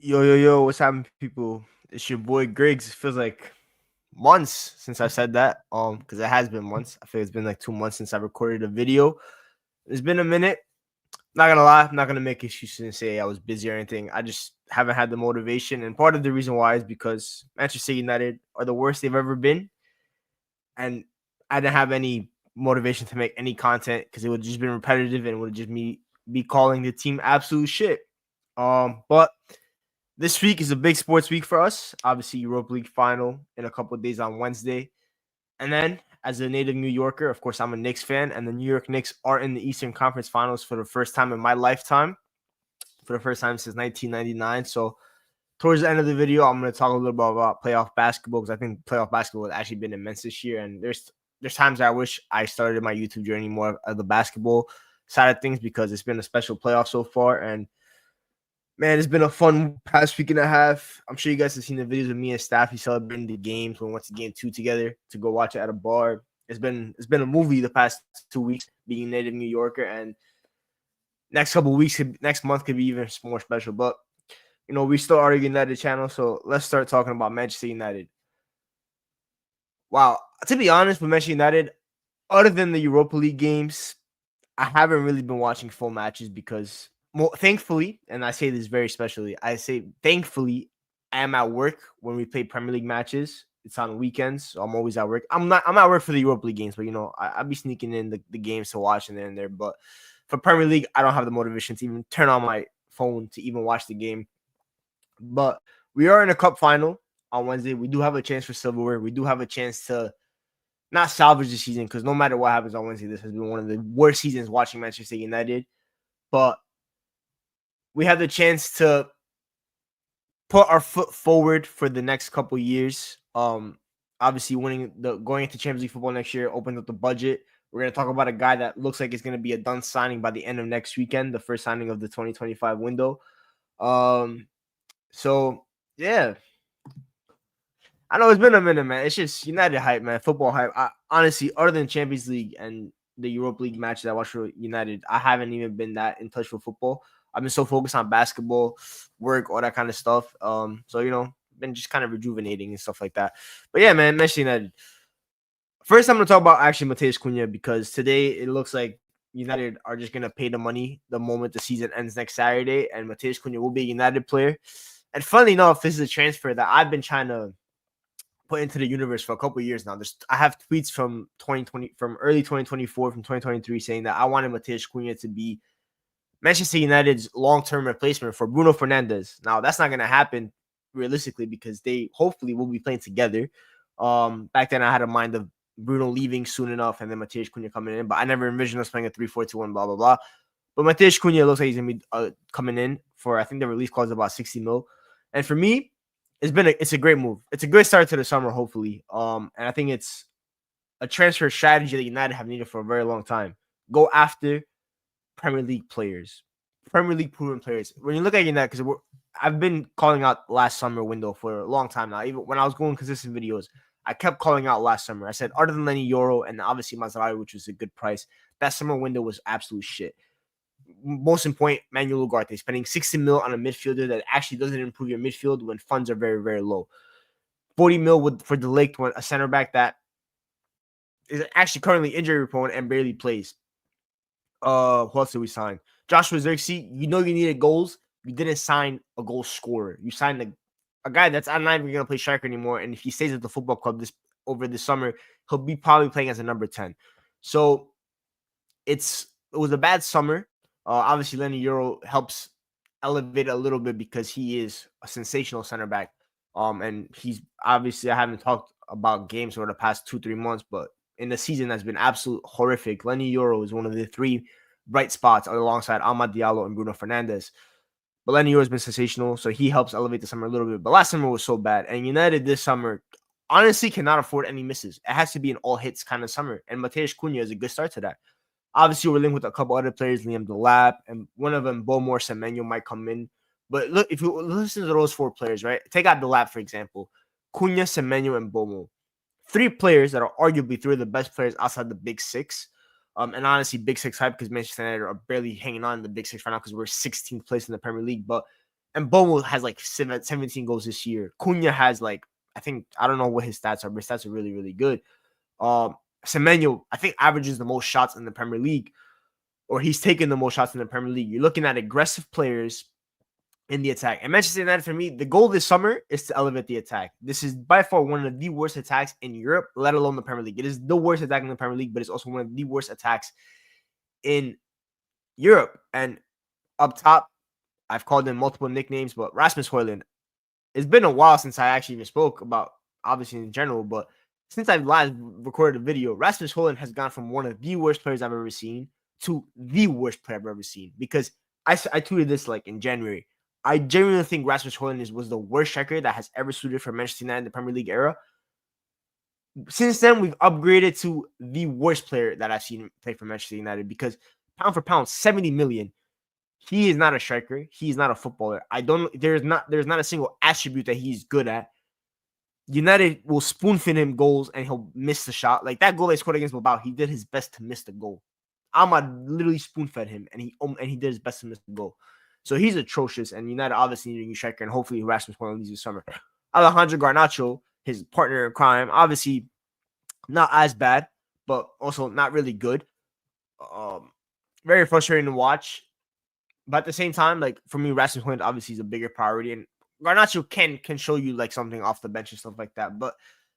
Yo, what's happening, people? It's your boy Griggs. It feels like months since I said that. Because it has been months. I feel it's been like 2 months since I recorded a video. It's been a minute. Not gonna lie, I'm not gonna make excuses and say I was busy or anything. I just haven't had the motivation, and part of the reason why is because Manchester United are the worst they've ever been, and I didn't have any motivation to make any content because it would just been repetitive and would just me be calling the team absolute shit. But this week is a big sports week for us. Obviously, Europa League final in a couple of days on Wednesday. And then, as a native New Yorker, of course, I'm a Knicks fan, and the New York Knicks are in the Eastern Conference Finals for the first time in my lifetime, for the first time since 1999. So, towards the end of the video, I'm going to talk a little bit about playoff basketball because I think playoff basketball has actually been immense this year. And there's times I wish I started my YouTube journey more of the basketball side of things because it's been a special playoff so far. And man, it's been a fun past week and a half. I'm sure you guys have seen the videos of me and Staffy celebrating the games when we went to game 2 together to go watch it at a bar. It's been a movie the past 2 weeks being a native New Yorker, and next couple of weeks, next month could be even more special. But we still are a United channel, so let's start talking about Manchester United. Wow, to be honest, with Manchester United, other than the Europa League games, I haven't really been watching full matches because, thankfully, and I say this very specially, I say thankfully, I am at work when we play Premier League matches. It's on weekends, so I'm always at work. I'm at work for the Europa League games, but I'll be sneaking in the games to watch and there. But for Premier League, I don't have the motivation to even turn on my phone to even watch the game. But we are in a cup final on Wednesday. We do have a chance for silverware. We do have a chance to not salvage the season because no matter what happens on Wednesday, this has been one of the worst seasons watching Manchester United. But we have the chance to put our foot forward for the next couple years. Obviously, going into Champions League football next year opens up the budget. We're going to talk about a guy that looks like it's going to be a done signing by the end of next weekend, the first signing of the 2025 window. So yeah, I know it's been a minute, man. It's just United hype, man. Football hype. Honestly, other than Champions League and the Europa League matches I watched for United, I haven't even been that in touch with football. I've been so focused on basketball, work, all that kind of stuff. So been just kind of rejuvenating and stuff like that. But yeah, man, Manchester United. First, I'm gonna talk about actually Matheus Cunha because today it looks like United are just gonna pay the money the moment the season ends next Saturday, and Matheus Cunha will be a United player. And funnily enough, this is a transfer that I've been trying to put into the universe for a couple of years now. I have tweets from 2020, from early 2024, from 2023, saying that I wanted Matheus Cunha to be Manchester United's long-term replacement for Bruno Fernandes. Now, that's not going to happen realistically because they hopefully will be playing together. Back then, I had a mind of Bruno leaving soon enough and then Matheus Cunha coming in, but I never envisioned us playing a 3-4-2-1, blah, blah, blah. But Matheus Cunha looks like he's going to be coming in for, I think the release clause is about 60 mil. And for me, it's a great move. It's a good start to the summer, hopefully. And I think it's a transfer strategy that United have needed for a very long time. Go after Premier League players, Premier League proven players. When you look at United, because I've been calling out last summer window for a long time now. Even when I was going consistent videos, I kept calling out last summer. I said, other than Lenny Euro and obviously Mazzarri, which was a good price, that summer window was absolute shit. Most important, Manuel Ugarte, spending 60 mil on a midfielder that actually doesn't improve your midfield when funds are very, very low. 40 mil for De Ligt, a center back that is actually currently injury prone and barely plays. Who else did we sign? Joshua Zirkzee. You needed goals. You didn't sign a goal scorer. You signed a guy that's not even going to play striker anymore. And if he stays at the football club over the summer, he'll be probably playing as a number 10. So it was a bad summer. Obviously, Lenny Euro helps elevate a little bit because he is a sensational center back. And he's obviously, I haven't talked about games over the past 2-3 months, but in the season that's been absolute horrific. Lenny Euro is one of the three bright spots alongside Amad Diallo and Bruno Fernandes. But Lenny Euro has been sensational, so he helps elevate the summer a little bit. But last summer was so bad. And United this summer honestly cannot afford any misses. It has to be an all-hits kind of summer. And Matheus Cunha is a good start to that. Obviously, we're linked with a couple other players, Liam Delap, and one of them, Beaumore Semenyo, might come in. But look, if you listen to those four players, right? Take out Delap, for example. Cunha, Semenyo, and Beaumore. Three players that are arguably three of the best players outside the Big Six. And honestly, Big Six hype because Manchester United are barely hanging on in the Big Six right now because we're 16th place in the Premier League. But And Bomo has like 17 goals this year. Cunha has like, I don't know what his stats are, but his stats are really, really good. Semenyo, I think, averages the most shots in the Premier League, or he's taken the most shots in the Premier League. You're looking at aggressive players in the attack. And Manchester United, for me, the goal this summer is to elevate the attack. This is by far one of the worst attacks in Europe, let alone the Premier League. It is the worst attack in the Premier League, but it's also one of the worst attacks in Europe. And up top, I've called him multiple nicknames, but Rasmus Højlund. It's been a while since I actually even spoke about, obviously in general, but since I've last recorded a video, Rasmus Højlund has gone from one of the worst players I've ever seen to the worst player I've ever seen. Because I tweeted this like in January. I genuinely think Rasmus Højlund was the worst striker that has ever suited for Manchester United in the Premier League era. Since then, we've upgraded to the worst player that I've seen play for Manchester United, because pound for pound, 70 million. He is not a striker. He's not a footballer. There's not a single attribute that he's good at. United will spoon feed him goals and he'll miss the shot. Like that goal they scored against Bilbao, he did his best to miss the goal. Ahmad literally spoon fed him and he did his best to miss the goal. So he's atrocious, and United obviously need a new striker, and hopefully Rasmus Højlund leaves this summer. Alejandro Garnacho, his partner in crime, obviously not as bad, but also not really good. Very frustrating to watch. But at the same time, like for me, Rasmus Højlund obviously is a bigger priority, and Garnacho can show you like something off the bench and stuff like that. But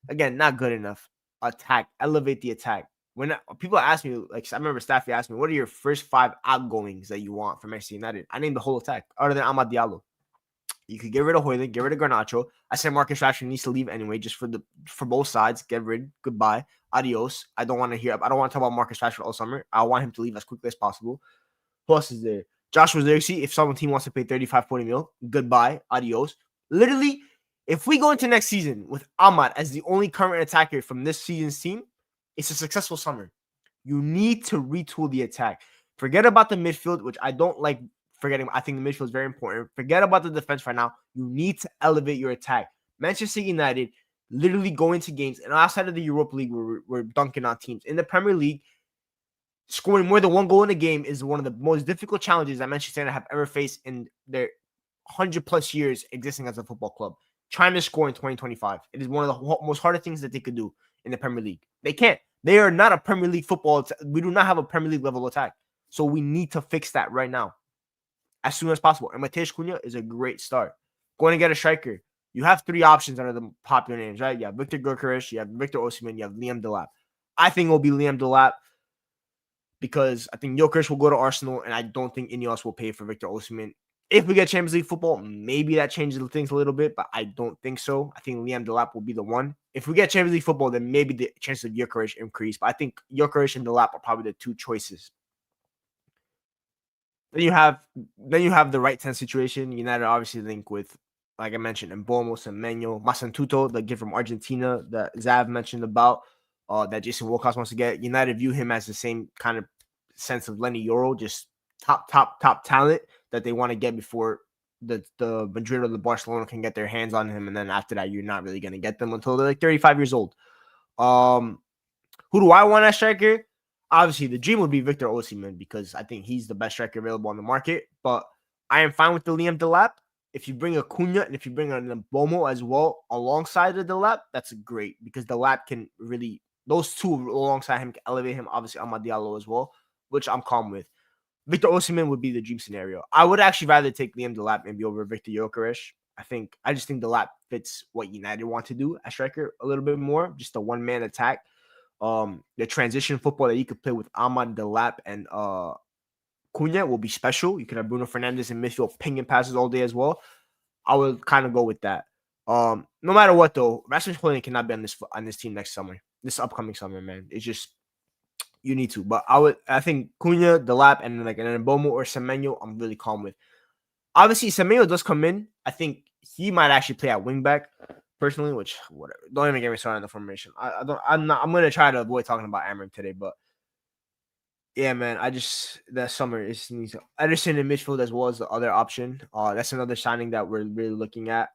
again, not good enough. Attack, elevate the attack. When people ask me, like I remember Staffy asked me, what are your first 5 outgoings that you want from Manchester United? I named the whole attack, other than Amad Diallo. You could get rid of Højlund, get rid of Garnacho. I said Marcus Rashford needs to leave anyway, just for both sides. Get rid, goodbye, adios. I don't want to talk about Marcus Rashford all summer. I want him to leave as quickly as possible. Who else is there? Joshua Zirkzee, if some team wants to pay 35, 40 mil, goodbye, adios. Literally, if we go into next season with Ahmad as the only current attacker from this season's team, it's a successful summer. You need to retool the attack. Forget about the midfield, which I don't like forgetting. I think the midfield is very important. Forget about the defense right now. You need to elevate your attack. Manchester United literally go into games, and outside of the Europa League, we're dunking on teams. In the Premier League, scoring more than one goal in a game is one of the most difficult challenges that Manchester United have ever faced in their 100+ years existing as a football club. Trying to score in 2025. It is one of the most hardest things that they could do in the Premier League. They can't. They are not a Premier League football. We do not have a Premier League level attack. So we need to fix that right now, as soon as possible. And Mateusz Cunha is a great start. Going to get a striker. You have 3 options under the popular names, right? You have Victor Gyökeres, you have Victor Osimhen, you have Liam Delap. I think it will be Liam Delap, because I think Gyökeres will go to Arsenal, and I don't think Ineos will pay for Victor Osimhen. If we get Champions League football, maybe that changes things a little bit, but I don't think so. I think Liam Delap will be the one. If we get Champions League football, then maybe the chances of Gyökeres increase. But I think Gyökeres and Delap are probably the 2 choices. Then you have the right 10 situation. United obviously link with, like I mentioned, Mbomo, Semenyo, Masantuto, the kid from Argentina that Zav mentioned about, that Jason Wilcox wants to get. United view him as the same kind of sense of Lenny Yoro, just top talent that they want to get before the Madrid or the Barcelona can get their hands on him. And then after that, you're not really going to get them until they're like 35 years old. Who do I want as striker? Obviously, the dream would be Victor Osimhen, because I think he's the best striker available on the market. But I am fine with the Liam Delap. If you bring a Cunha and if you bring an Mbomo as well alongside the Delap, that's great, because Delap can really, those two alongside him can elevate him. Obviously, Amad Diallo as well, which I'm calm with. Victor Osimhen would be the dream scenario. I would actually rather take Liam Delap maybe over Victor Gyökeres. I just think Delap fits what United want to do as striker a little bit more, just a one-man attack. The transition football that you could play with Ahmad, Delap, and Cunha will be special. You could have Bruno Fernandes in midfield pinging passes all day as well. I would kind of go with that. No matter what, though, Rasmus Højlund cannot be on this team next summer, this upcoming summer, man. It's just, you need to. But I think Cunha, Delap, and like an Mbomo or Semenyo, I'm really calm with. Obviously, Semenyo does come in. I think he might actually play at wingback personally, which whatever. Don't even get me started on the formation. I'm gonna try to avoid talking about Amram today, but yeah, man. That summer is needs Ederson in midfield as well as the other option. That's another signing that we're really looking at.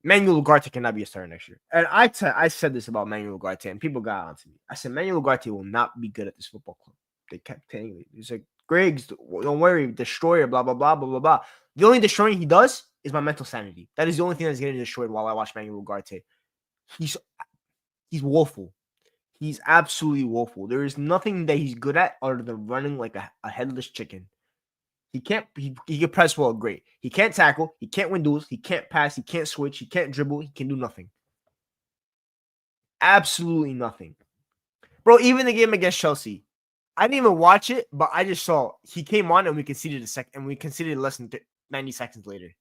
Manuel Ugarte cannot be a starter next year. And I said this about Manuel Ugarte, and people got onto me. I said Manuel Ugarte will not be good at this football club. They kept telling me. It's like, Griggs, don't worry, destroyer, blah, blah, blah, blah, blah, blah. The only destroying he does is my mental sanity. That is the only thing that's getting destroyed while I watch Manuel Ugarte. He's woeful. He's absolutely woeful. There is nothing that he's good at other than running like a headless chicken. He can't. He can press well, great. He can't tackle. He can't win duels. He can't pass. He can't switch. He can't dribble. He can do nothing. Absolutely nothing, bro. Even the game against Chelsea, I didn't even watch it, but I just saw he came on and we conceded a second, and we conceded less than 90 seconds later.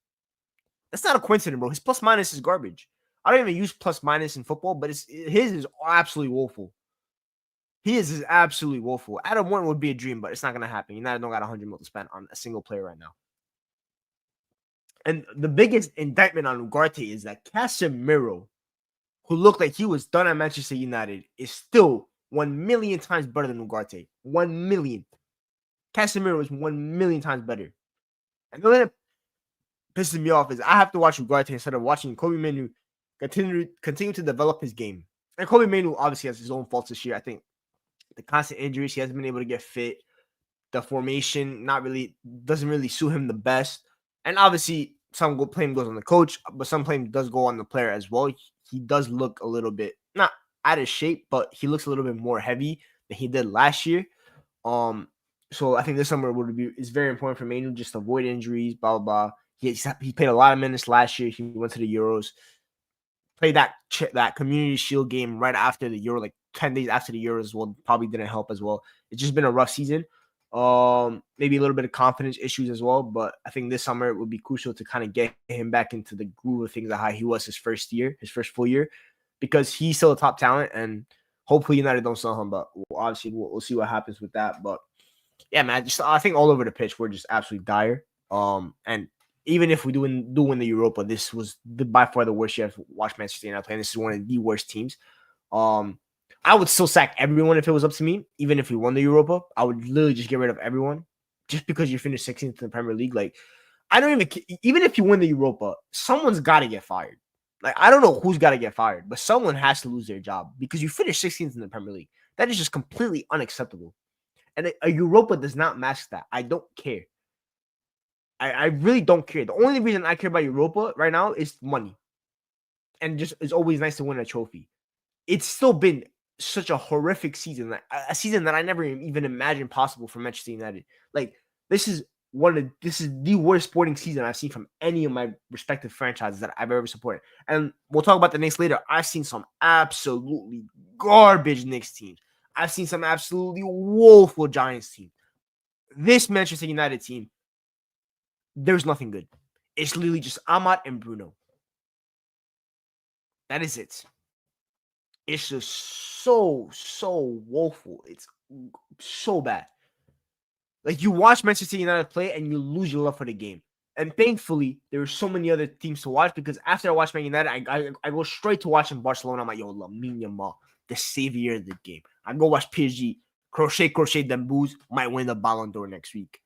That's not a coincidence, bro. His plus minus is garbage. I don't even use plus minus in football, but his is absolutely woeful. He is absolutely woeful. Adam Warren would be a dream, but it's not going to happen. United don't got 100 million to spend on a single player right now. And the biggest indictment on Ugarte is that Casemiro, who looked like he was done at Manchester United, is still 1 million times better than Ugarte. 1 million. Casemiro is 1 million times better. And the thing that pisses me off is I have to watch Ugarte instead of watching Kobe Manu continue to develop his game. And Kobe Manu obviously has his own faults this year. I think the constant injuries, he hasn't been able to get fit. The formation doesn't really suit him the best. And obviously, some blame goes on the coach, but some blame does go on the player as well. He does look a little bit not out of shape, but he looks a little bit more heavy than he did last year. So I think this summer is very important for Manu, just to avoid injuries, blah blah blah. He played a lot of minutes last year. He went to the Euros, played that Community Shield game right after the Euro, like 10 days after the Euros as well. Probably didn't help as well. It's just been a rough season. Maybe a little bit of confidence issues as well, but I think this summer it would be crucial to kind of get him back into the groove of things, how he was his first full year, because he's still a top talent, and hopefully United don't sell him, but obviously we'll see what happens with that. But yeah, man, I think all over the pitch we're just absolutely dire. And even if we do win the Europa, this was by far the worst year I've watched Manchester United play, and this is one of the worst teams. I would still sack everyone if it was up to me. Even if we won the Europa, I would literally just get rid of everyone just because you finished 16th in the Premier League. Like, I don't even if you win the Europa, someone's got to get fired. Like, I don't know who's got to get fired, but someone has to lose their job because you finished 16th in the Premier League. That is just completely unacceptable. And a Europa does not match that. I don't care. I really don't care. The only reason I care about Europa right now is money. And just it's always nice to win a trophy. It's still been such a horrific season, a season that I never even imagined possible for Manchester United. Like, this is the worst sporting season I've seen from any of my respective franchises that I've ever supported. And we'll talk about the Knicks later. I've seen some absolutely garbage Knicks teams. I've seen some absolutely woeful Giants teams. This Manchester United team, there's nothing good. It's literally just Ahmad and Bruno. That is it. It's just so woeful. It's so bad. Like, you watch Manchester United play and you lose your love for the game. And thankfully, there are so many other teams to watch, because after I watch Man United, I go straight to watching Barcelona. I'm like, yo, Lamine Yamal, the savior of the game. I go watch PSG, crochet Dembooz, might win the Ballon d'Or next week.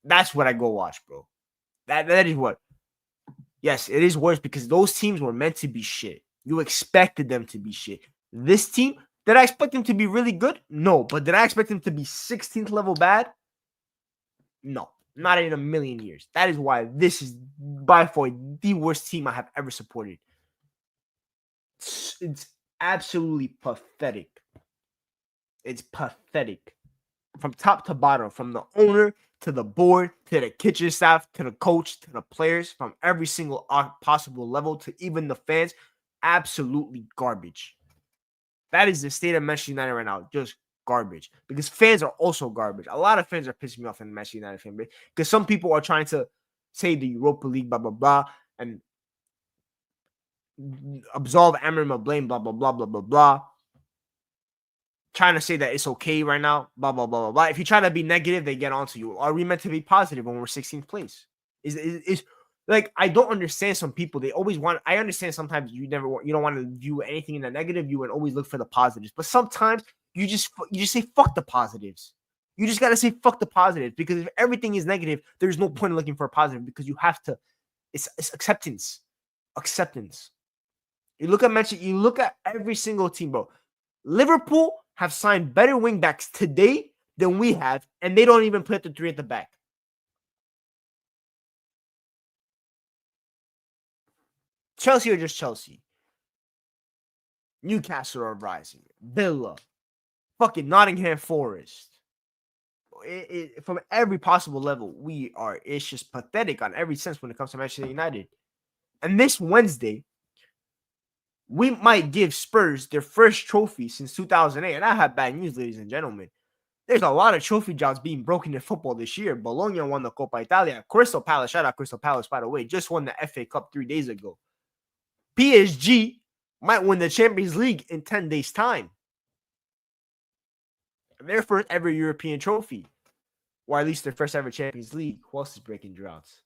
That's what I go watch, bro. That is what. Yes, it is worse because those teams were meant to be shit. You expected them to be shit. This team, did I expect them to be really good? No. But did I expect them to be 16th level bad? No. Not in a million years. That is why this is by far the worst team I have ever supported. It's absolutely pathetic. It's pathetic. From top to bottom, from the owner to the board, to the kitchen staff, to the coach, to the players, from every single possible level, to even the fans, absolutely garbage. That is the state of Manchester United right now, just garbage. Because fans are also garbage. A lot of fans are pissing me off in the Manchester United fan base, because some people are trying to say the Europa League, blah, blah, blah, and absolve Amram of blame, blah, blah, blah, blah, blah, blah. Trying to say that it's okay right now, blah, blah, blah, blah, blah. If you try to be negative, they get onto you. Are we meant to be positive when we're 16th place? Is like, I don't understand some people. They always want, I understand sometimes you don't want to view anything in the negative. You would always look for the positives. But sometimes you just say fuck the positives. You just got to say fuck the positives, because if everything is negative, there's no point in looking for a positive, because you have to, it's acceptance. Acceptance. You look at every single team, bro. Liverpool have signed better wingbacks today than we have, and they don't even put the three at the back. Chelsea are just Chelsea. Newcastle are rising. Villa, fucking Nottingham Forest. From every possible level, we are. It's just pathetic on every sense when it comes to Manchester United. And this Wednesday, we might give Spurs their first trophy since 2008. And I have bad news, ladies and gentlemen. There's a lot of trophy jobs being broken in football this year. Bologna won the Coppa Italia. Crystal Palace, shout out Crystal Palace, by the way, just won the FA Cup 3 days ago. PSG might win the Champions League in 10 days' time. Their first ever European trophy. Or at least their first ever Champions League. Who else is breaking droughts?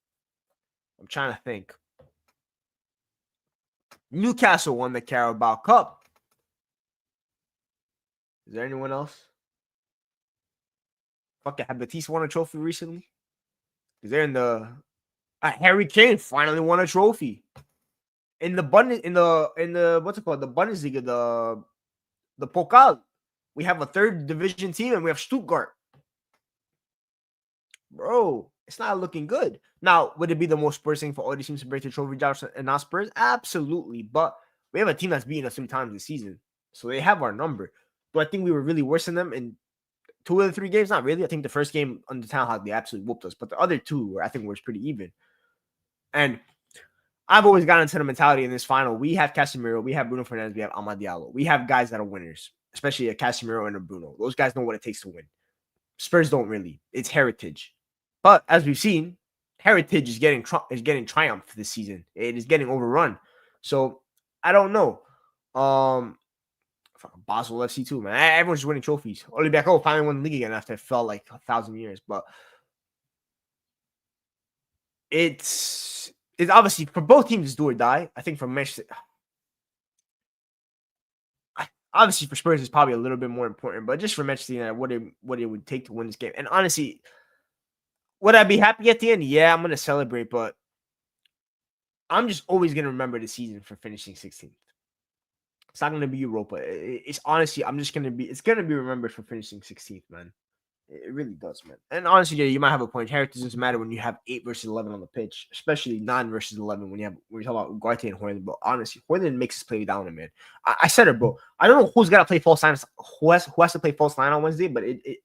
I'm trying to think. Newcastle won the Carabao Cup. Is there anyone else? Fucking have Batiste won a trophy recently? Because they're in the Harry Kane finally won a trophy. In the what's it called? The Bundesliga, the Pokal. We have a third division team and we have Stuttgart. Bro, it's not looking good. Now, would it be the most Spurs thing for all these teams to break the trophy jobs and not Spurs? Absolutely. But we have a team that's beaten us 3 times this season. So they have our number. Do I think we were really worse than them in 2 of the 3 games? Not really. I think the first game on the Town Hall, they absolutely whooped us. But the other 2, I think, was pretty even. And I've always gotten into the mentality in this final. We have Casemiro, we have Bruno Fernandes, we have Amad Diallo. We have guys that are winners, especially a Casemiro and a Bruno. Those guys know what it takes to win. Spurs don't really. It's heritage. But as we've seen, heritage is getting triumph this season. It is getting overrun. So I don't know. Basel FC too, man. Everyone's just winning trophies. Olympiacos finally won the league again after it felt like 1,000 years. But it's obviously for both teams it's do or die. I think for Manchester, obviously for Spurs it's probably a little bit more important. But just for Manchester United, what it would take to win this game. And honestly, would I be happy at the end? Yeah, I'm gonna celebrate, but I'm just always gonna remember the season for finishing 16th. It's not gonna be Europa. It's honestly, it's gonna be remembered for finishing 16th, man. It really does, man. And honestly, yeah, you might have a point. Heritage doesn't matter when you have 8 versus 11 on the pitch, especially 9 versus 11 when you talk about Ugarte and Hoyland. But honestly, Hoyland makes us play down, man. I said it, bro. I don't know who's got to play false line. Who has to play false line on Wednesday? But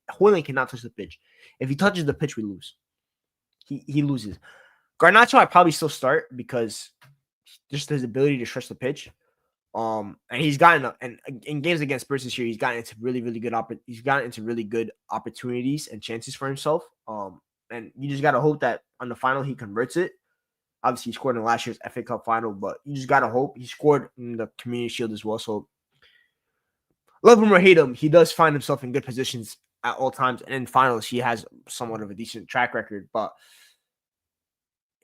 Hoyland cannot touch the pitch. If he touches the pitch, we lose. He loses. Garnacho, I probably still start because just his ability to stretch the pitch. And he's gotten and in games against Spurs this year, he's gotten into really good opportunities and chances for himself. And you just gotta hope that on the final he converts it. Obviously, he scored in last year's FA Cup final, but you just gotta hope he scored in the Community Shield as well. So love him or hate him, he does find himself in good positions at all times. And in finals, he has somewhat of a decent track record. But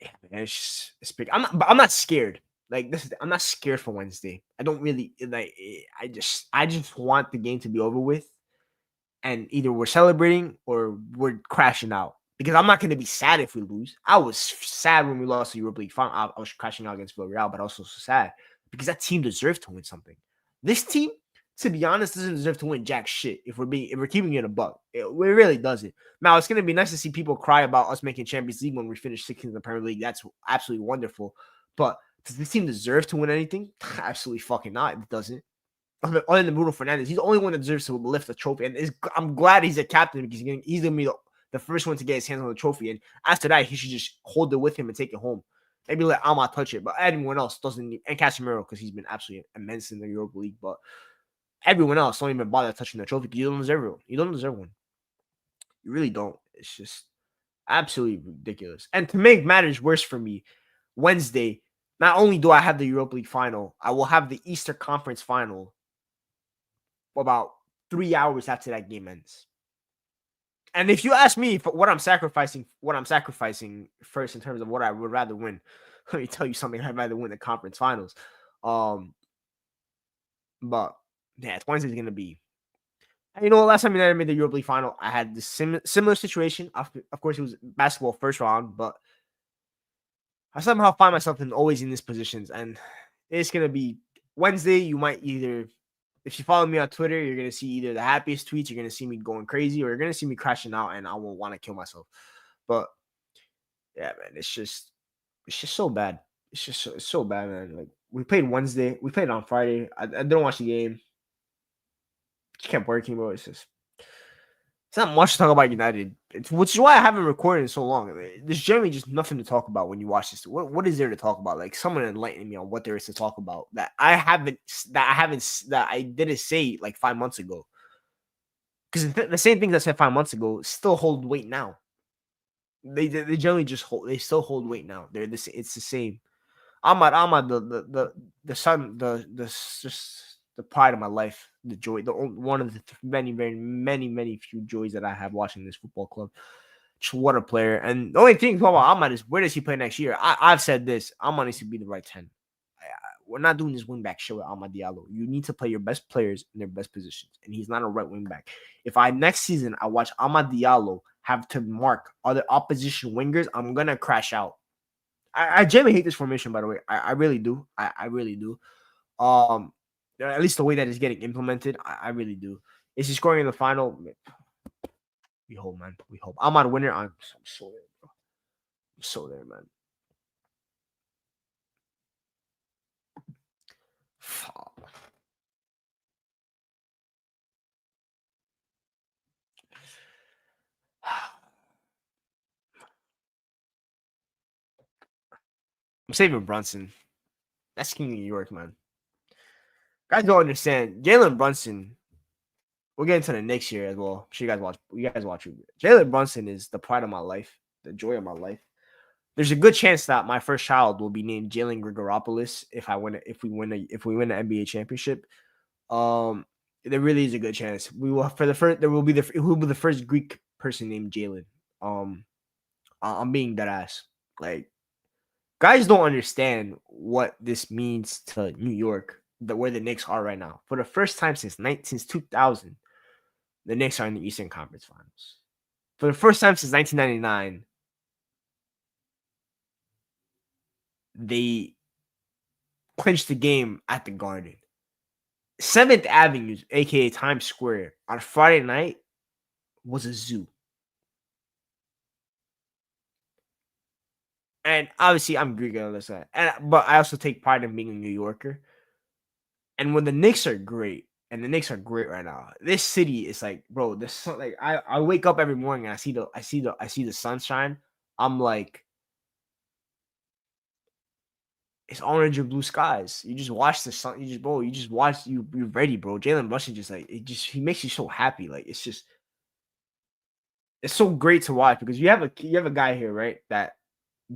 yeah, man, it's big. I'm not scared. Like I'm not scared for Wednesday. I don't really like. I just want the game to be over with, and either we're celebrating or we're crashing out. Because I'm not going to be sad if we lose. I was sad when we lost the Europa League final. I was crashing out against Villarreal, but also sad because that team deserved to win something. This team, to be honest, doesn't deserve to win jack shit. If we're keeping it a buck, it really doesn't. Now it's going to be nice to see people cry about us making Champions League when we finish 16th in the Premier League. That's absolutely wonderful, but does this team deserve to win anything? Absolutely fucking not. It doesn't. Other than Bruno Fernandes, he's the only one that deserves to lift the trophy. And I'm glad he's a captain because he's going to be the first one to get his hands on the trophy. And after that, he should just hold it with him and take it home. Maybe let Alma touch it. But everyone else doesn't need. And Casemiro, because he's been absolutely immense in the Europa League. But everyone else don't even bother touching the trophy because you don't deserve it. You don't deserve one. You really don't. It's just absolutely ridiculous. And to make matters worse for me, Wednesday, not only do I have the Europa League final, I will have the Easter Conference final about 3 hours after that game ends. And if you ask me for what I'm sacrificing first in terms of what I would rather win, let me tell you something. I'd rather win the conference finals. But yeah, Wednesday's gonna be. And you know, last time United made the Europa League final, I had this similar situation. Of course, it was basketball first round, but I somehow find myself always in these positions, and it's gonna be Wednesday. You might either If you follow me on Twitter, you're gonna see either the happiest tweets, you're gonna see me going crazy, or you're gonna see me crashing out, and I will want to kill myself. But yeah, man, it's just so bad. It's so bad, man. Like we played Wednesday, we played on Friday. I didn't watch the game. Just kept working, bro. It's not much to talk about United, which is why I haven't recorded in so long. There's generally just nothing to talk about when you watch this. What is there to talk about? Like someone enlighten me on what there is to talk about that I didn't say like 5 months ago. Because the same things I said 5 months ago still hold weight now. They generally just hold. They still hold weight now. It's the same. Ahmad, the son, just the pride of my life, the joy, one of the many, very many few joys that I have watching this football club. Just what a player! And the only thing about Ahmad is where does he play next year? I've said this. Ahmad needs to be the right 10. We're not doing this wing back show with Ahmad Diallo. You need to play your best players in their best positions, and he's not a right wing back. If next season I watch Ahmad Diallo have to mark other opposition wingers, I'm gonna crash out. I genuinely hate this formation, by the way. I really do. I really do. At least the way that it's getting implemented, I really do. Is he scoring in the final? We hope, man. We hope. I'm on winner. I'm so there, bro. I'm so there, man. Fuck. I'm saving Brunson. That's King of New York, man. Guys don't understand. Jalen Brunson. We'll get into the Knicks here as well. I'm sure you guys watch. You guys watch. Jalen Brunson is the pride of my life, the joy of my life. There's a good chance that my first child will be named Jalen Grigoropoulos if we win the NBA championship. There really is a good chance we will there will be the first Greek person named Jalen. I'm being dead ass. Like guys don't understand what this means to New York, where the Knicks are right now. For the first time since 2000, the Knicks are in the Eastern Conference Finals. For the first time since 1999, they clinched the game at the Garden. 7th Avenue, aka Times Square, on Friday night was a zoo. And obviously, I'm Greek on this side, but I also take pride in being a New Yorker. And when the Knicks are great, and the Knicks are great right now, this city is like, bro. The sun, like I wake up every morning and I see the sunshine. I'm like, it's orange and blue skies. You just watch the sun. You just watch. You're ready, bro. Jalen Brunson he makes you so happy. Like it's so great to watch because you have a guy here, right, that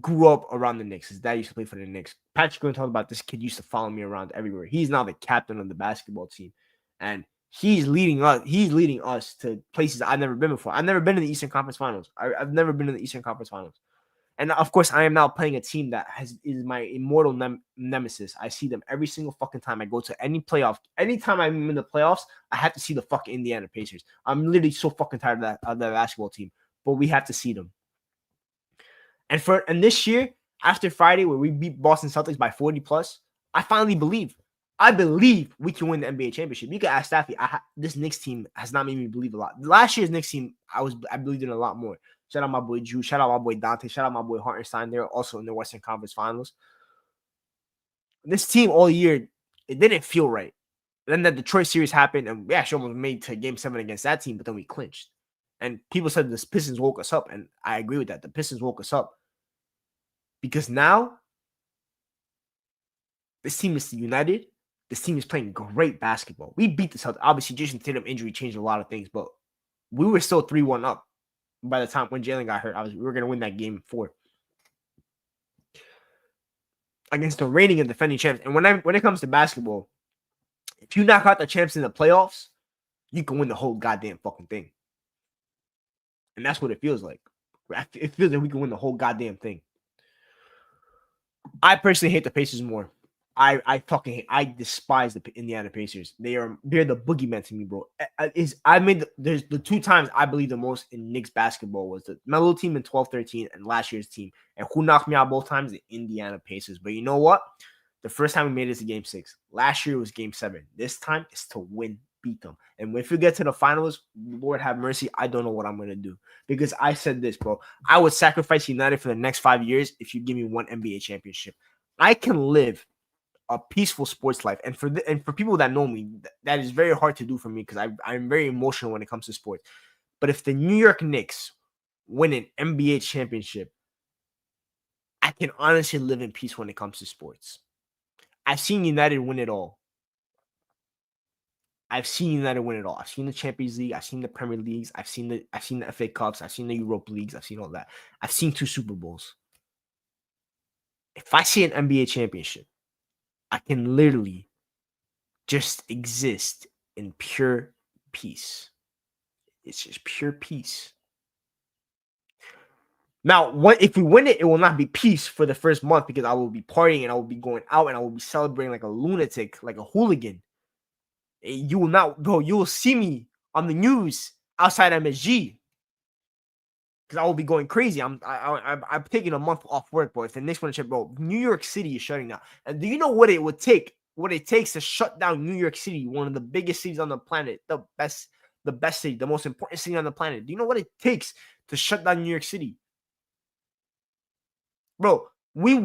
grew up around the Knicks. His dad used to play for the Knicks. Patrick going to talk about this kid used to follow me around everywhere. He's now the captain of the basketball team, and he's leading us. He's leading us to places I've never been before. I've never been in the Eastern Conference Finals. I've never been in the Eastern Conference Finals. And of course, I am now playing a team that is my immortal nemesis. I see them every single fucking time I go to any playoff. Anytime I'm in the playoffs, I have to see the fucking Indiana Pacers. I'm literally so fucking tired of that basketball team, but we have to see them. And this year, after Friday, where we beat Boston Celtics by 40 plus, I finally believe. I believe we can win the NBA championship. You can ask Staffy. This Knicks team has not made me believe a lot. Last year's Knicks team, I believed in a lot more. Shout out my boy Drew. Shout out my boy Dante. Shout out my boy Hartenstein. They're also in the Western Conference Finals. This team all year, it didn't feel right. Then the Detroit series happened, and we actually almost made to Game 7 against that team, but then we clinched. And people said the Pistons woke us up, and I agree with that. The Pistons woke us up because now this team is united. This team is playing great basketball. We beat the Celtics. Obviously, Jason Tatum injury changed a lot of things, but we were still 3-1 up. By the time when Jalen got hurt, we were going to win that game 4 against the reigning and defending champs. And when it comes to basketball, if you knock out the champs in the playoffs, you can win the whole goddamn fucking thing. And that's what it feels like. It feels like we can win the whole goddamn thing. I personally hate the Pacers more. I despise the Indiana Pacers. They're the boogeyman to me, bro. There's the 2 times I believe the most in Knicks basketball was the Melo team in 12-13 and last year's team. And who knocked me out both times? The Indiana Pacers. But you know what? The first time we made it to game 6. Last year was game 7. This time is to win, beat them. And if we get to the finals, Lord have mercy, I don't know what I'm going to do. Because I said this, bro. I would sacrifice United for the next 5 years if you give me one NBA championship. I can live a peaceful sports life. And for people that know me, that is very hard to do for me because I'm very emotional when it comes to sports. But if the New York Knicks win an NBA championship, I can honestly live in peace when it comes to sports. I've seen United win it all. I've seen the Champions League. I've seen the Premier Leagues. I've seen the FA Cups. I've seen the Europa Leagues. I've seen all that. I've seen 2 Super Bowls. If I see an NBA championship, I can literally just exist in pure peace. It's just pure peace. Now, what if we win it? It will not be peace for the first month because I will be partying and I will be going out and I will be celebrating like a lunatic, like a hooligan. You will not, bro. You will see me on the news outside MSG because I will be going crazy. I'm taking a month off work, bro. If the Knicks win a chip, bro, New York City is shutting down. And do you know what it would take? What it takes to shut down New York City, one of the biggest cities on the planet, the best city, the most important city on the planet. Do you know what it takes to shut down New York City? Bro, we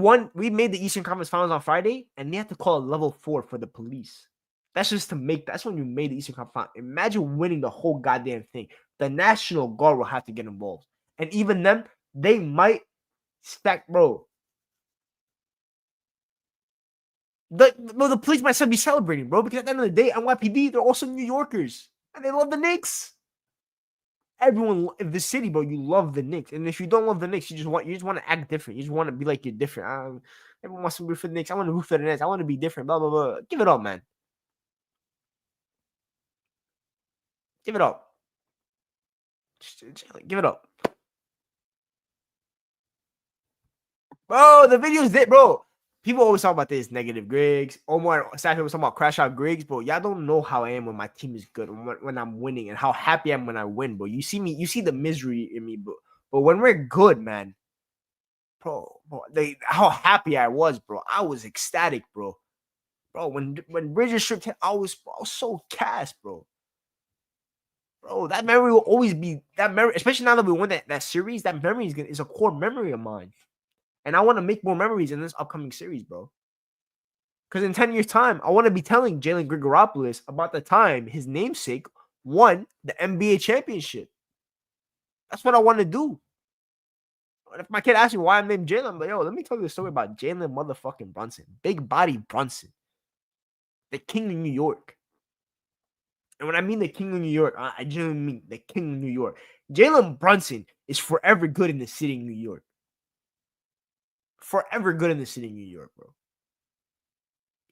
made the Eastern Conference Finals on Friday, and they had to call a level 4 for the police. That's when you made the Eastern Conference Finals. Imagine winning the whole goddamn thing. The National Guard will have to get involved. And even them, they might stack, bro. The police might still be celebrating, bro, because at the end of the day, NYPD, they're also New Yorkers. And they love the Knicks. Everyone in the city, bro, you love the Knicks. And if you don't love the Knicks, you just want to act different. You just want to be like you're different. Everyone wants to root for the Knicks. I want to root for the Nets. I want to be different. Blah, blah, blah. Give it up, man. Give it up. Give it up. Bro, the video's there, bro. People always talk about this negative Griggs. Omar Safi was talking about crash out Griggs, bro. Y'all don't know how I am when my team is good, when I'm winning, and how happy I am when I win, bro. You see me, you see the misery in me, bro. But when we're good, man, bro, how happy I was, bro. I was ecstatic, bro. Bro, when Bridges shook, I was so cast, bro. Bro, that memory will always be that memory, especially now that we won that series. That memory is a core memory of mine. And I want to make more memories in this upcoming series, bro. Because in 10 years' time, I want to be telling Jalen Grigoropoulos about the time his namesake won the NBA championship. That's what I want to do. And if my kid asks me why I'm named Jalen, I'm like, yo, let me tell you a story about Jalen motherfucking Brunson. Big body Brunson. The king of New York. And when I mean the king of New York, I genuinely mean the king of New York. Jalen Brunson is forever good in the city of New York. Forever good in the city of New York, bro.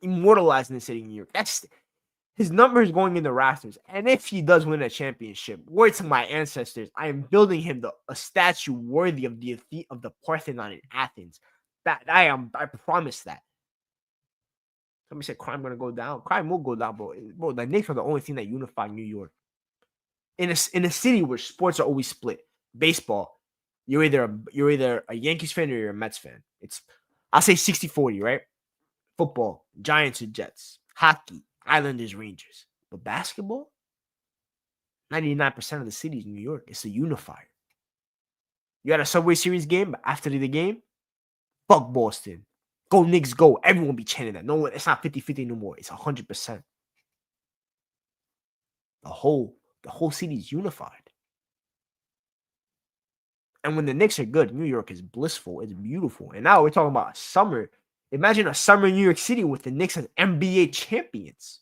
Immortalized in the city of New York. That's his numbers going in the rafters. And if he does win a championship, word to my ancestors, I am building him a statue worthy of the Parthenon in Athens. I promise that. Somebody said crime gonna go down. Crime will go down, bro. Bro, the Knicks are the only thing that unify New York. In a city where sports are always split. Baseball, you're either a Yankees fan or you're a Mets fan. I'll say 60-40, right? Football, Giants or Jets. Hockey, Islanders, Rangers. But basketball, 99% of the city is New York. It's a unifier. You had a Subway Series game, but after the game, fuck Boston. Go Knicks, go. Everyone be chanting that. No, it's not 50-50 no more. It's 100%. The whole city is unified. And when the Knicks are good, New York is blissful. It's beautiful. And now we're talking about summer. Imagine a summer in New York City with the Knicks as NBA champions.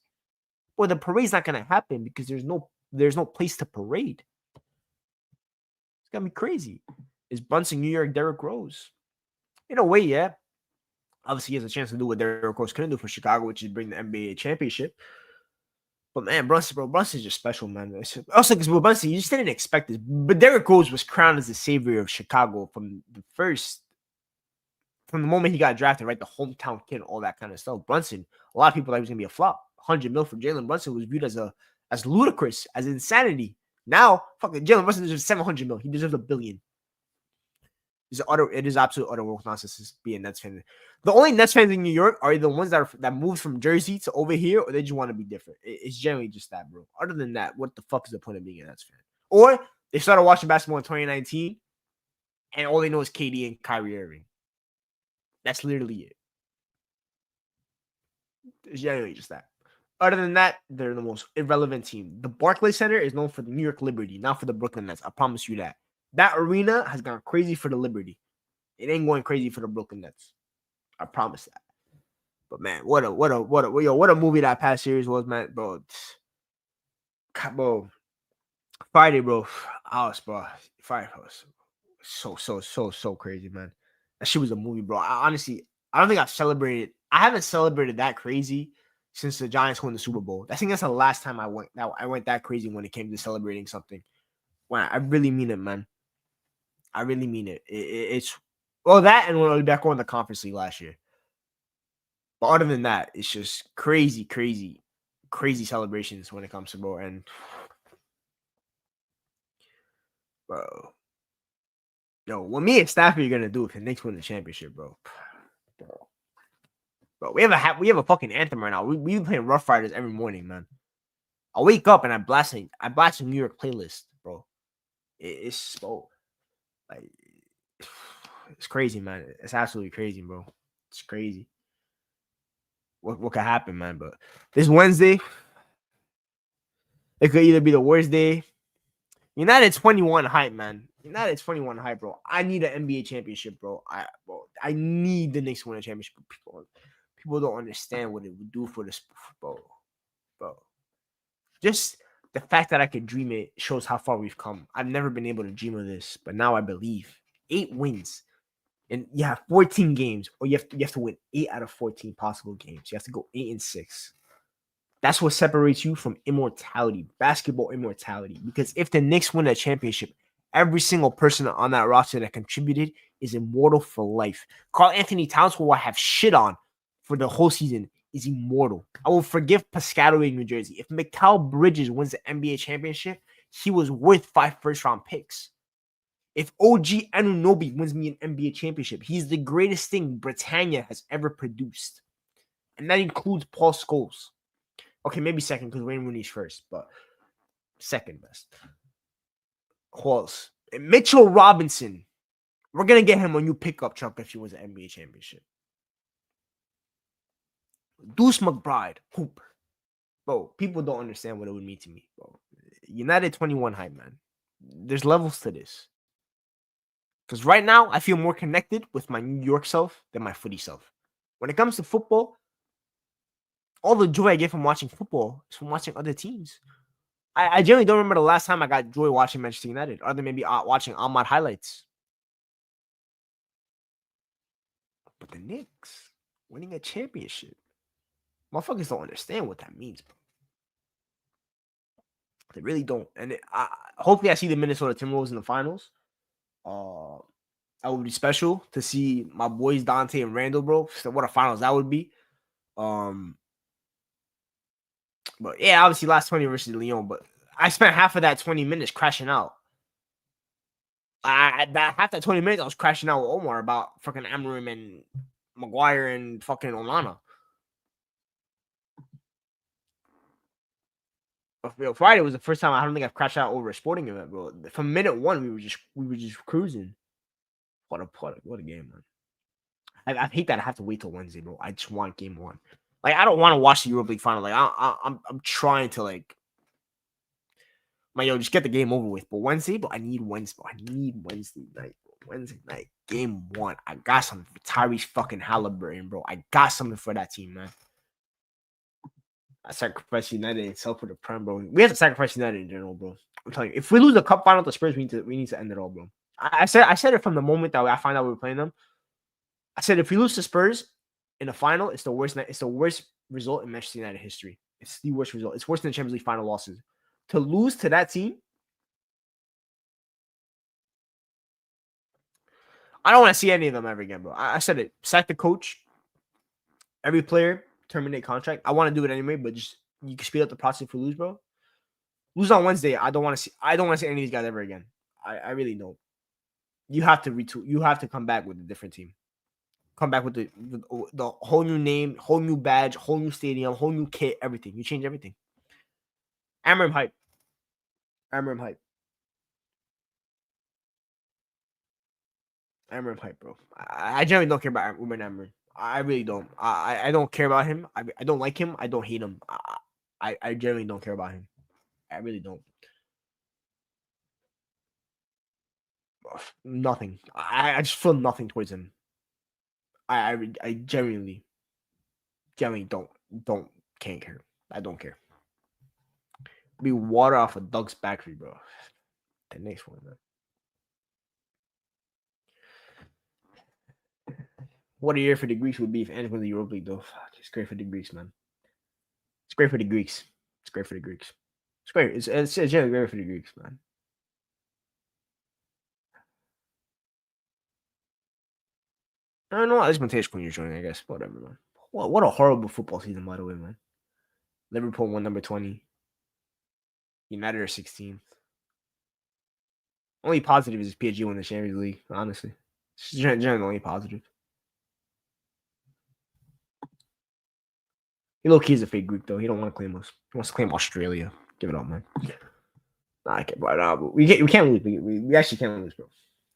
Well, the parade's not gonna happen because there's no place to parade. It's gonna be crazy. Is Brunson New York Derrick Rose? In a way, yeah. Obviously, he has a chance to do what Derrick Rose couldn't do for Chicago, which is bring the NBA championship. But man, Brunson is just special, man. Also, because with Brunson, you just didn't expect this. But Derrick Rose was crowned as the savior of Chicago from the moment he got drafted, right? The hometown kid, all that kind of stuff. Brunson, a lot of people thought he was gonna be a flop. 100 mil for Jalen Brunson was viewed as ludicrous, as insanity. Now, fucking Jalen Brunson deserves 700 mil. He deserves $1 billion. It is absolute utter woke nonsense to be a Nets fan. The only Nets fans in New York are the ones that moved from Jersey to over here, or they just want to be different. It's generally just that, bro. Other than that, what the fuck is the point of being a Nets fan? Or they started watching basketball in 2019, and all they know is KD and Kyrie Irving. That's literally it. It's generally just that. Other than that, they're the most irrelevant team. The Barclays Center is known for the New York Liberty, not for the Brooklyn Nets. I promise you that. That arena has gone crazy for the Liberty. It ain't going crazy for the Brooklyn Nets. I promise that. But man, what a movie that past series was, man, bro. Friday, bro. Friday was so crazy, man. That shit was a movie, bro. I don't think I've celebrated. I haven't celebrated that crazy since the Giants won the Super Bowl. I think that's the last time I went that crazy when it came to celebrating something. When I really mean it, man. I really mean it. It's that and when Olympiacos won the Conference League last year. But other than that, it's just crazy celebrations when it comes to bro. And bro, what me and Stafford are gonna do if the Knicks win the championship, bro. Bro, we have a fucking anthem right now. We been playing Rough Riders every morning, man. I wake up and I blast a New York playlist, bro. It's so like it's crazy, man. It's absolutely crazy, bro. It's crazy. What could happen, man? But this Wednesday, it could either be the worst day. United 21 hype, man. United 21 hype, bro. I need an NBA championship, bro. I need the Knicks to win a championship. People don't understand what it would do for this, bro. Just the fact that I could dream it shows how far we've come. I've never been able to dream of this, but now I believe. 8 wins. And you have 14 games, or you have to win 8 out of 14 possible games. You have to go 8-6. That's what separates you from immortality, basketball immortality. Because if the Knicks win a championship, every single person on that roster that contributed is immortal for life. Karl Anthony Towns, who I have shit on for the whole season, is immortal. I will forgive Piscataway, New Jersey. If Mikal Bridges wins the NBA championship, he was worth 5 first-round picks. If OG Anunoby wins me an NBA championship, he's the greatest thing Britannia has ever produced. And that includes Paul Scholes. Okay, maybe second because Wayne Rooney's first, but second best. Who else? Mitchell Robinson. We're going to get him a new pickup truck if he wins an NBA championship. Deuce McBride. Hooper. Bro, people don't understand what it would mean to me, bro. United 21 hype, man. There's levels to this. Because right now, I feel more connected with my New York self than my footy self. When it comes to football, all the joy I get from watching football is from watching other teams. I generally don't remember the last time I got joy watching Manchester United, other than maybe watching Ahmad highlights. But the Knicks winning a championship, motherfuckers don't understand what that means, bro. They really don't. And hopefully I see the Minnesota Timberwolves in the finals. That would be special to see my boys Dante and Randall, bro. So what a finals that would be. But yeah, obviously last 20 versus Lyon. But I spent half of that 20 minutes crashing out. Half that 20 minutes I was crashing out with Omar about fucking Amorim and Maguire and fucking Onana. But Friday was the first time I don't think I've crashed out over a sporting event, bro. From minute one, we were just cruising. What a game, man. I hate that I have to wait till Wednesday, bro. I just want game one. Like, I don't want to watch the Europa League final. Like, I'm trying to, like, just get the game over with. But Wednesday, bro, I need Wednesday. Bro. I need Wednesday night, bro. Wednesday night, game one. I got something for Tyrese fucking Halliburton, bro. I got something for that team, man. I sacrifice United itself for the Prem, bro. We have to sacrifice United in general, bro. I'm telling you, if we lose the cup final to Spurs, we need to end it all, bro. I said it from the moment that I found out we were playing them. I said if we lose to Spurs in the final, it's the worst. It's the worst result in Manchester United history. It's the worst result. It's worse than the Champions League final losses. To lose to that team, I don't want to see any of them ever again, bro. I said it. Sack the coach. Every player terminate contract. I want to do it anyway, but just you can speed up the process if we lose, bro. Lose on Wednesday. I don't want to see any of these guys ever again. I really don't. You have to retool. You have to come back with a different team. Come back with the whole new name, whole new badge, whole new stadium, whole new kit, everything. You change everything. Amarim hype. Amarim hype. Amarim hype, bro. I generally don't care about Ruben Amarim. I really don't. I don't care about him. I don't like him. I don't hate him. I generally don't care about him. I really don't. Nothing. I just feel nothing towards him. I genuinely don't can't care. I don't care. Be water off of Doug's factory, bro. The next one, man. What a year for the Greeks would be if anything with the Europa League, though. Fuck, it's great for the Greeks, man. It's great for the Greeks. It's great for the Greeks. It's great. It's generally great for the Greeks, man. I don't know. At least Mateus Cunha joining, I guess. Whatever, man. What a horrible football season, by the way, man. Liverpool won number 20. United are 16th. Only positive is PSG won the Champions League, honestly. It's generally only positive. He low-key is a fake Greek, though. He don't want to claim us. He wants to claim Australia. Give it up, man. Nah, I can't, bro. Nah, but we can't lose. We actually can't lose, bro.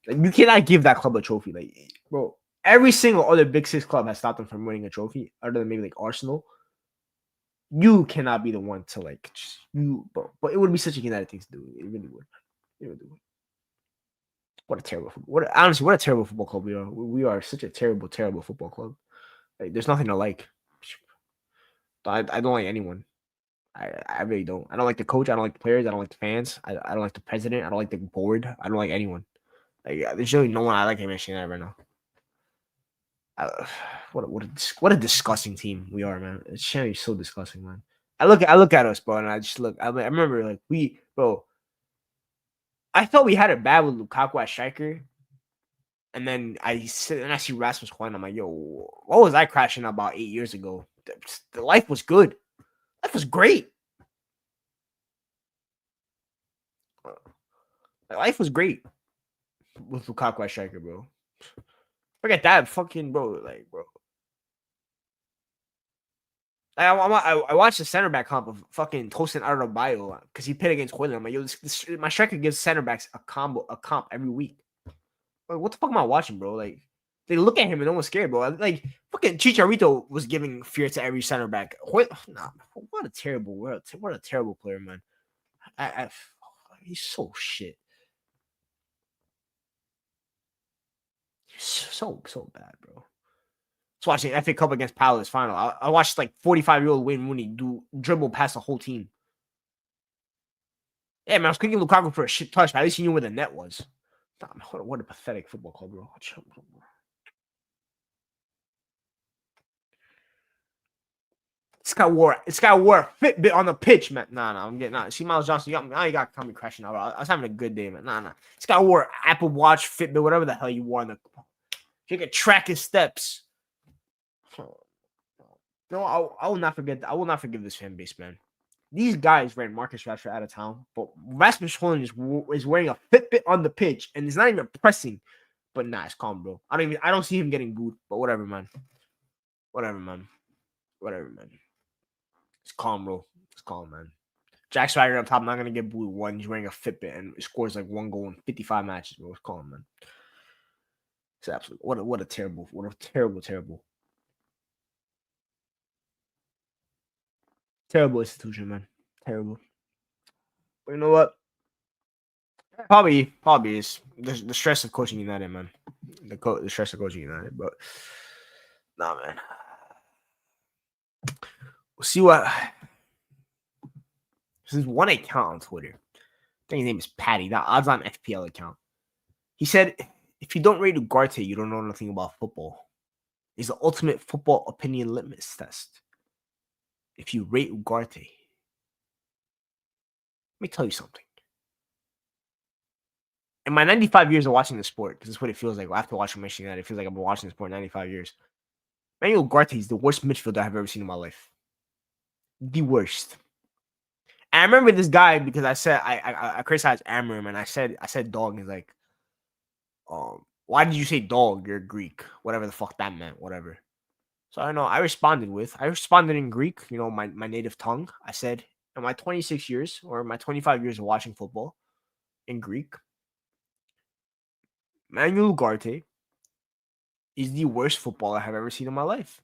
Like, you cannot give that club a trophy. Like, bro, every single other Big Six club has stopped them from winning a trophy, other than maybe like Arsenal. You cannot be the one to like bro. But it would be such a United thing to do. It really would. It would do. What a terrible football. Honestly, what a terrible football club we are. We are such a terrible, terrible football club. Like, there's nothing to like. I don't like anyone. I really don't. I don't like the coach. I don't like the players. I don't like the fans. I don't like the president. I don't like the board. I don't like anyone. Like, there's really no one I like in Manchester United right now. What a disgusting team we are, man. It's so disgusting, man. I look at us, bro, and I just look. I remember like bro. I thought we had it bad with Lukaku at striker, and then I see Rasmus Højlund. I'm like, yo, what was I crashing about 8 years ago? The life was good. Life was great. Life was great with Lukaku at striker, bro. Forget that, fucking bro. Like, bro. I watched the center back comp of fucking Tosin Adebayo because he played against Højlund. I'm like, yo, my striker gives center backs a comp every week. Like, what the fuck am I watching, bro? Like, they look at him and no one's scared, bro. Like, fucking Chicharito was giving fear to every center back. Nah, what a terrible player, man. He's so shit. He's so bad, bro. I was watching FA Cup against Palace final. I watched like 45-year-old Wayne Rooney dribble past the whole team. Yeah, man, I was kicking Lukaku for a shit touch, but at least he knew where the net was. What a pathetic football club, bro. This guy wore a Fitbit on the pitch, man. Nah, I'm getting See, Miles Johnson, now you got to come and crashing out. I was having a good day, man. Nah. This guy wore Apple Watch, Fitbit, whatever the hell you wore on the. You can track his steps. No, I will not forget. I will not forgive this fan base, man. These guys ran Marcus Rashford out of town, but Rasmus Højlund is wearing a Fitbit on the pitch, and it's not even pressing. But nah, it's calm, bro. I don't see him getting booed. But whatever, man. Whatever, man. It's calm, bro. It's calm, man. Jack Swagger up top, not gonna get booed one. He's wearing a Fitbit and scores like 1 goal in 55 matches, bro. It's calm, man. It's absolute. What a terrible terrible institution, man. Terrible. But you know what? Probably is the stress of coaching United, man. The stress of coaching United, but nah, man. We'll see what. There's one account on Twitter. I think his name is Patty. That odds on FPL account. He said, "If you don't rate Ugarte, you don't know nothing about football. It's the ultimate football opinion litmus test. If you rate Ugarte, let me tell you something. In my 95 years of watching the sport, because that's what it feels like after watching Manchester United, it feels like I've been watching the sport 95 years. Manuel Ugarte is the worst midfielder I've ever seen in my life. The worst. And I remember this guy because I said I criticized Amarim and I said dog is like Why did you say dog? You're Greek. Whatever the fuck that meant. Whatever. So I don't know. I responded in Greek, my native tongue. I said, in my 26 years or my 25 years of watching football in Greek, Manuel Ugarte is the worst footballer I have ever seen in my life.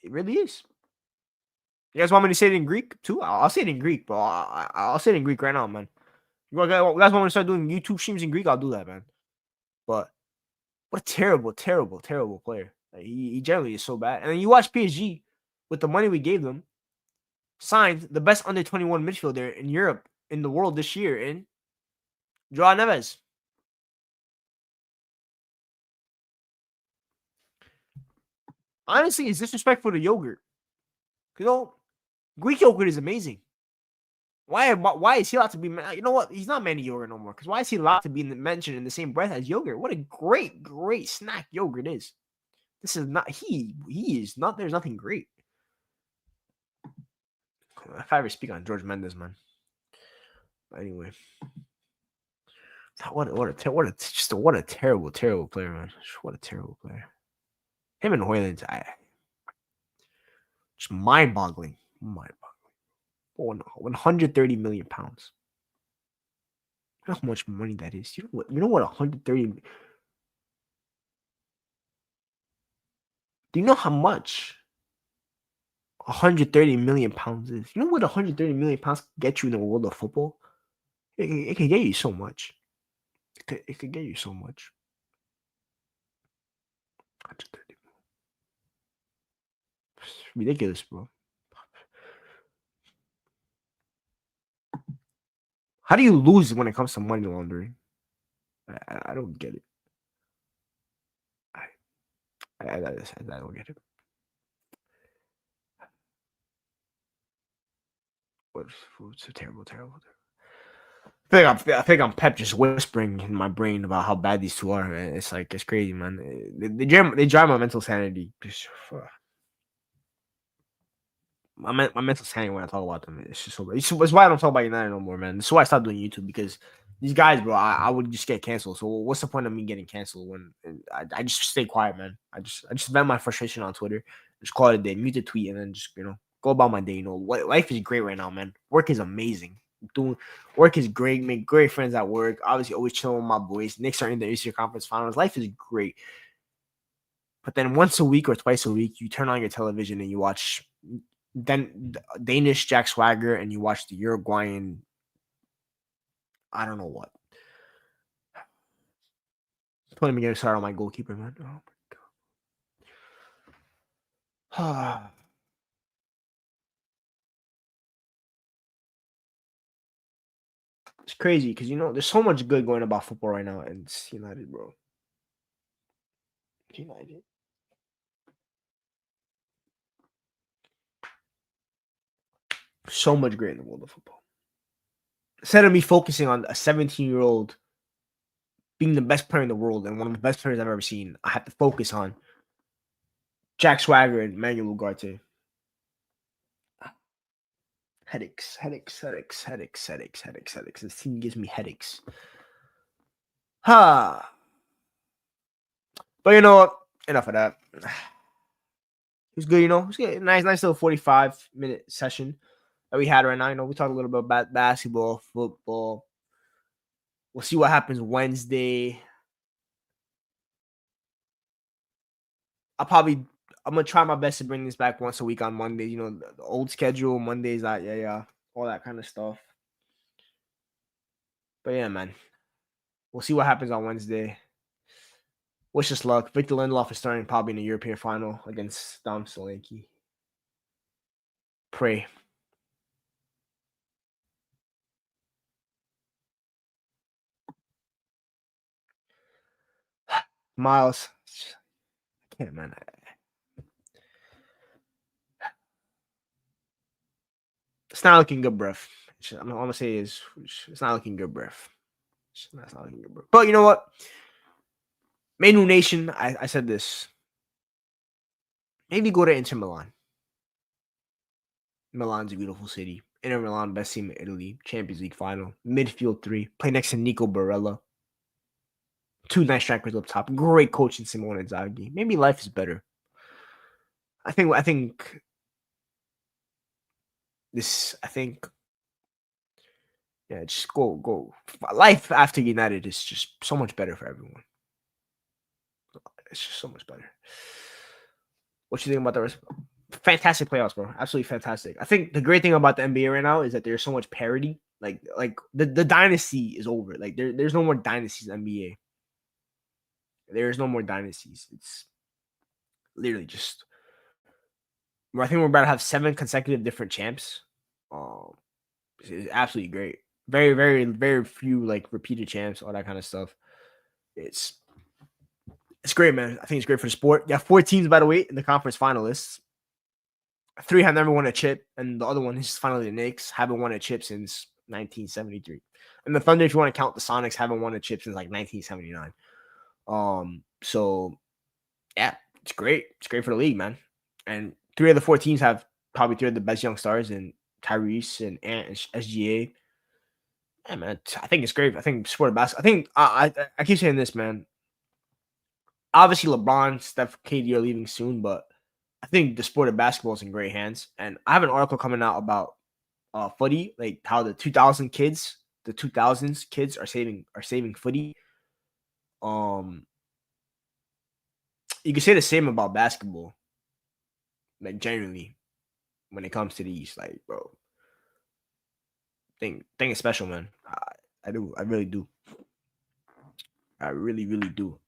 It really is. You guys want me to say it in Greek too? I'll say it in Greek, bro. I'll say it in Greek right now, man. You guys want me to start doing YouTube streams in Greek? I'll do that, man. But what a terrible, terrible, terrible player. Like, he generally is so bad. And then you watch PSG with the money we gave them, signed the best under 21 midfielder in Europe, in the world this year, in Joao Neves. Honestly, it's disrespectful to yogurt. Greek yogurt is amazing. Why is he allowed to be? You know what? He's not Manny yogurt no more. Because why is he allowed to be mentioned in the same breath as yogurt? What a great, great snack yogurt is. This is not. He is not. There's nothing great. If I ever speak on George Mendes, man. But anyway, what a terrible, terrible player, man. What a terrible player. Him and Hoyland, just mind-boggling. 130 million pounds. You know how much money that is. You know what 130. Do you know how much 130 million pounds is? You know what 130 million pounds can get you in the world of football? It can get you so much. It could get you so much. 130. It's ridiculous, bro. How do you lose when it comes to money laundering? I don't get it. I don't get it. It's a terrible, terrible. I feel like I'm Pep just whispering in my brain about how bad these two are. Man. It's like it's crazy, man. They drive my mental sanity. My mental sanity when I talk about them. It's just so bad. It's why I don't talk about United no more, man. This is why I stopped doing YouTube because these guys, bro, I would just get canceled. So what's the point of me getting canceled when I just stay quiet, man? I just vent my frustration on Twitter, just call it a day, mute the tweet, and then just go about my day. Life is great right now, man. Work is amazing. Work is great. Make great friends at work. Obviously, always chilling with my boys. Knicks are in the Eastern Conference Finals. Life is great. But then once a week or twice a week, you turn on your television and you watch Danish Jack Swagger and you watch the Uruguayan. I don't know what. Don't me get started on my goalkeeper, man. Oh my god. It's crazy because there's so much good going about football right now, and it's United, bro. United. So much great in the world of football. Instead of me focusing on a 17-year-old being the best player in the world and one of the best players I've ever seen, I have to focus on Jack Swagger and Manuel Ugarte. Headaches. This team gives me headaches. But you know what? Enough of that. It was good, It was good. Nice little 45-minute session that we had right now. We talked a little bit about basketball, football. We'll see what happens Wednesday. I'm gonna try my best to bring this back once a week on Monday. The old schedule, Mondays, all that kind of stuff. But yeah, man, we'll see what happens on Wednesday. Wish us luck. Victor Lindelof is starting probably in the European final against Dom Solanke. Pray. Miles, I can't, man. It's not looking good, bruv. I'm gonna say it's not looking good, bruv. That's not looking good, bruv. But you know what? Manu Nation, I said this. Maybe go to Inter Milan. Milan's a beautiful city. Inter Milan, best team in Italy. Champions League final. Midfield 3. Play next to Nico Barella. Two nice strikers up top. Great coaching, Simone Inzaghi. Maybe life is better. I think this. I think yeah. Just go. Life after United is just so much better for everyone. It's just so much better. What you think about the rest? Fantastic playoffs, bro. Absolutely fantastic. I think the great thing about the NBA right now is that there's so much parity. Like the dynasty is over. Like there's no more dynasties in NBA. There's no more dynasties. It's literally just. I think we're about to have 7 consecutive different champs. Um, it's absolutely great. Very, very, very few like repeated champs, all that kind of stuff. It's great, man. I think it's great for the sport. You have 4 teams, by the way, in the conference finalists. 3 have never won a chip, and the other one is finally the Knicks, haven't won a chip since 1973. And the Thunder, if you want to count the Sonics, haven't won a chip since like 1979. So yeah, it's great. It's great for the league, man. And 3 of the 4 teams have probably 3 of the best young stars in Tyrese and Ant and SGA. Yeah, man. I think it's great. I think sport of basketball. I think I keep saying this, man. Obviously, LeBron, Steph, KD are leaving soon, but I think the sport of basketball is in great hands. And I have an article coming out about footy, like how the 2000s kids are saving footy. You can say the same about basketball, like generally, when it comes to the East, like bro, thing is special, man. I do, I really do, I really do.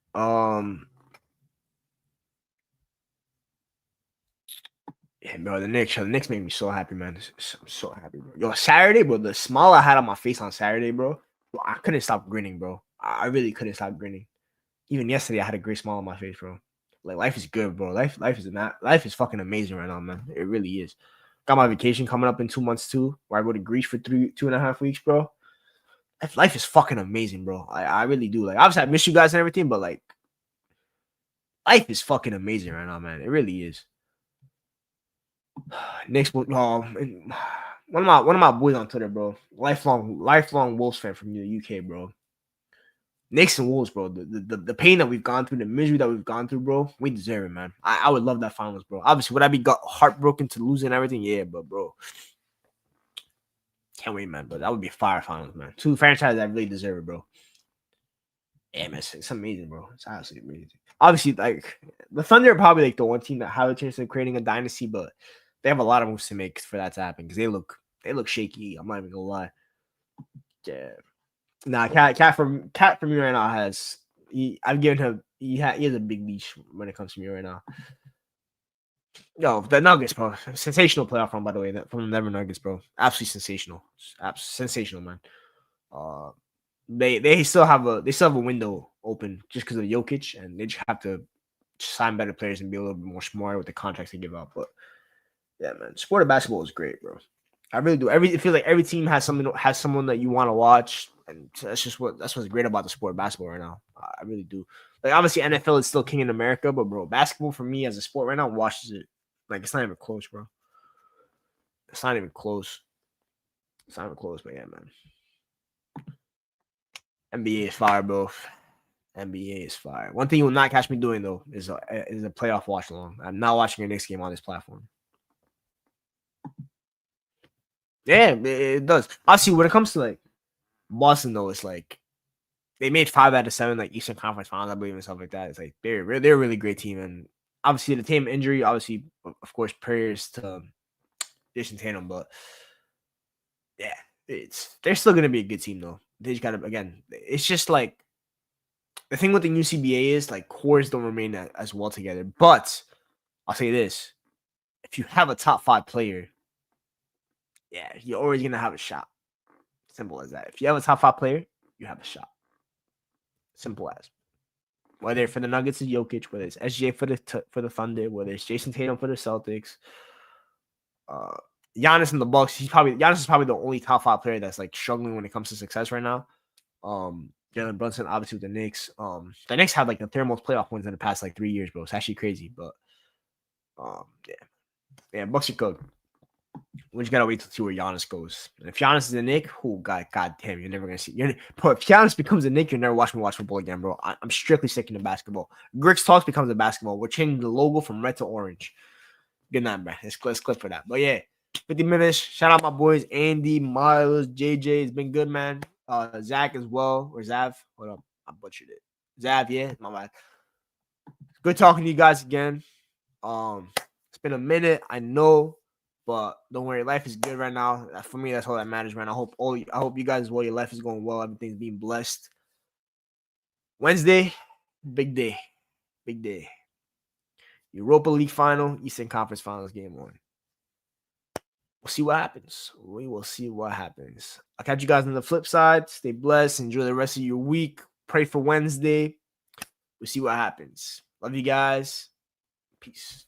Yeah, bro, the Knicks made me so happy, man. I'm so happy, bro. Yo, Saturday, bro, the smile I had on my face on Saturday, bro, I couldn't stop grinning, bro. I really couldn't stop grinning. Even yesterday, I had a great smile on my face, bro. Like life is good, bro. Life is fucking amazing right now, man. It really is. Got my vacation coming up in 2 months too, where I go to Greece for 2.5 weeks, bro. Life is fucking amazing, bro. I really do. Like, obviously, I miss you guys and everything, but like, life is fucking amazing right now, man. It really is. Next, one of my boys on Twitter, bro. Lifelong Wolves fan from the UK, bro. Knicks and Wolves, bro. The pain that we've gone through, the misery that we've gone through, bro. We deserve it, man. I would love that finals, bro. Obviously, would I be heartbroken to lose and everything? Yeah, but bro, can't wait, man. But that would be fire finals, man. 2 franchises that really deserve it, bro. Yeah, man, it's amazing, bro. It's absolutely amazing. Obviously, like the Thunder are probably like the one team that have a chance of creating a dynasty, but they have a lot of moves to make for that to happen because they look shaky. I'm not even gonna lie. Yeah. Nah, cat for me right now I've given him he has a big leash when it comes to me right now. Yo, the Nuggets, bro. Sensational playoff run, by the way, from the Denver Nuggets, bro. Absolutely sensational. Sensational, man. Uh they still have a window open just because of Jokic, and they just have to sign better players and be a little bit more smart with the contracts they give out. But yeah, man, sport of basketball is great, bro. I really do. It feels like every team has someone that you want to watch, and that's what's great about the sport of basketball right now. I really do. Like obviously NFL is still king in America, but bro, basketball for me as a sport right now watches it like it's not even close, bro. It's not even close. It's not even close, but yeah, man. NBA is fire, bro. NBA is fire. One thing you will not catch me doing though is a playoff watch along. I'm not watching a Knicks game on this platform. Yeah, it does. Obviously, when it comes to like Boston, though, it's like they made 5 out of 7 like Eastern Conference Finals, I believe, and stuff like that. It's like they're a really great team, and obviously the Tatum injury, obviously, of course, prayers to Jason Tatum, but yeah, they're still gonna be a good team though. They just gotta again. It's just like the thing with the new CBA is like cores don't remain as well together. But I'll say this: if you have a top 5 player, yeah, you're always gonna have a shot. Simple as that. If you have a top 5 player, you have a shot. Simple as. Whether for the Nuggets is Jokic, whether it's SGA for the Thunder, whether it's Jason Tatum for the Celtics, Giannis in the Bucks. Giannis is probably the only top 5 player that's like struggling when it comes to success right now. Jalen Brunson obviously with the Knicks. The Knicks have like the third most playoff wins in the past like 3 years, bro. It's actually crazy, but yeah, Bucks are good. We just gotta wait to see where Giannis goes. And if Giannis is a Knick, oh god damn, you're never gonna see. Bro, if Giannis becomes a Knick, you'll never watch me watch football again, bro. I'm strictly sticking to basketball. Grix Talks becomes a basketball. We're changing the logo from red to orange. Good night, bro. Let's clip for that. But yeah, 50 minutes. Shout out my boys, Andy, Miles, JJ. It's been good, man. Zach as well. Or Zav. Hold up. I butchered it. Zav, yeah, my bad. Good talking to you guys again. It's been a minute, I know, but don't worry, life is good right now. For me, that's all that matters, man. I hope you guys as well. Your life is going well. Everything's being blessed. Wednesday, big day. Big day. Europa League final, Eastern Conference Finals, game 1. We'll see what happens. We will see what happens. I'll catch you guys on the flip side. Stay blessed. Enjoy the rest of your week. Pray for Wednesday. We'll see what happens. Love you guys. Peace.